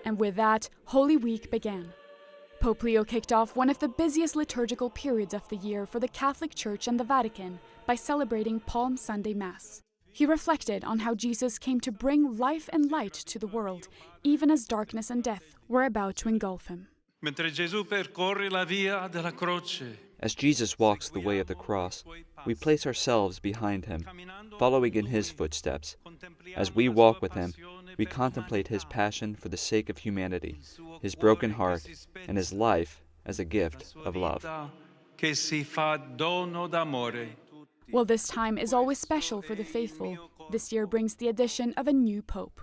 And with that, Holy Week began. Pope Leo kicked off one of the busiest liturgical periods of the year for the Catholic Church and the Vatican by celebrating Palm Sunday Mass. He reflected on how Jesus came to bring life and light to the world, even as darkness and death were about to engulf him. As Jesus walks the way of the cross, we place ourselves behind him, following in his footsteps. As we walk with him, we contemplate his passion for the sake of humanity, his broken heart, and his life as a gift of love. While this time is always special for the faithful, this year brings the addition of a new pope.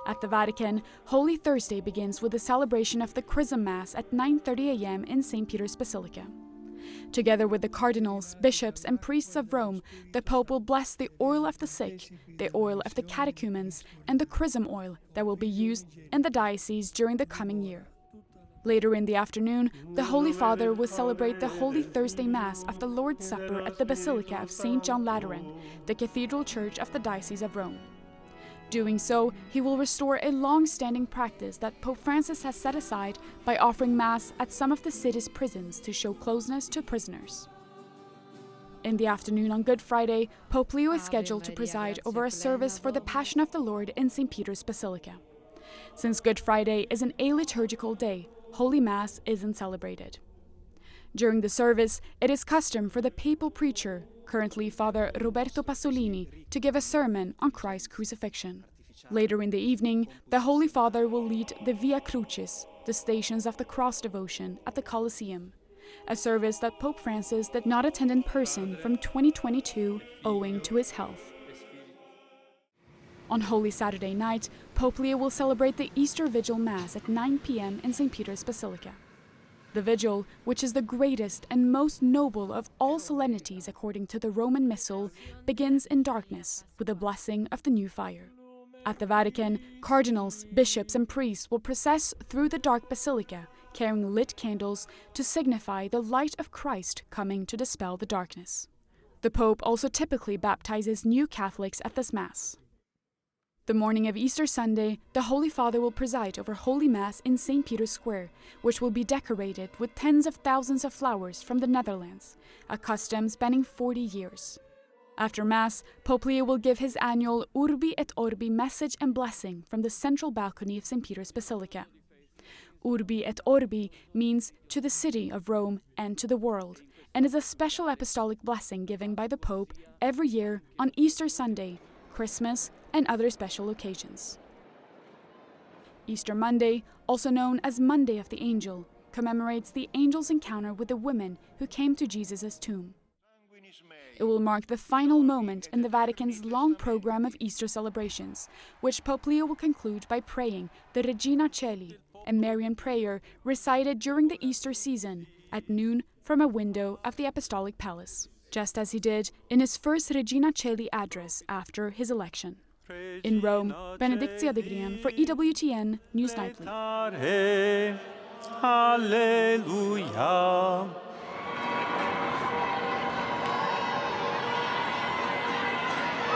At the Vatican, Holy Thursday begins with the celebration of the Chrism Mass at 9:30 a.m. in St. Peter's Basilica. Together with the cardinals, bishops, and priests of Rome, the Pope will bless the oil of the sick, the oil of the catechumens, and the chrism oil that will be used in the diocese during the coming year. Later in the afternoon, the Holy Father will celebrate the Holy Thursday Mass of the Lord's Supper at the Basilica of St. John Lateran, the cathedral church of the Diocese of Rome. Doing so, he will restore a long-standing practice that Pope Francis has set aside by offering Mass at some of the city's prisons to show closeness to prisoners. In the afternoon on Good Friday, Pope Leo is scheduled to preside over a service for the Passion of the Lord in St. Peter's Basilica. Since Good Friday is an aliturgical day, Holy Mass isn't celebrated. During the service, it is custom for the papal preacher, currently Father Roberto Pasolini, to give a sermon on Christ's crucifixion. Later in the evening, the Holy Father will lead the Via Crucis, the Stations of the Cross devotion, at the Colosseum, a service that Pope Francis did not attend in person from 2022 owing to his health. On Holy Saturday night, Pope Leo will celebrate the Easter Vigil Mass at 9 p.m. in St. Peter's Basilica. The Vigil, which is the greatest and most noble of all solemnities according to the Roman Missal, begins in darkness with the blessing of the new fire. At the Vatican, cardinals, bishops, and priests will process through the dark basilica, carrying lit candles to signify the light of Christ coming to dispel the darkness. The Pope also typically baptizes new Catholics at this Mass. The morning of Easter Sunday, the Holy Father will preside over Holy Mass in St. Peter's Square, which will be decorated with tens of thousands of flowers from the Netherlands, a custom spanning 40 years. After Mass, Pope Leo will give his annual Urbi et Orbi message and blessing from the central balcony of St. Peter's Basilica. Urbi et Orbi means to the city of Rome and to the world, and is a special apostolic blessing given by the Pope every year on Easter Sunday, Christmas, and other special occasions. Easter Monday, also known as Monday of the Angel, commemorates the angel's encounter with the women who came to Jesus' tomb. It will mark the final moment in the Vatican's long program of Easter celebrations, which Pope Leo will conclude by praying the Regina Caeli, a Marian prayer recited during the Easter season at noon from a window of the Apostolic Palace, just as he did in his first Regina Caeli address after his election. In Rome, Bénédicte Cedergen for EWTN News Nightly. Alleluia.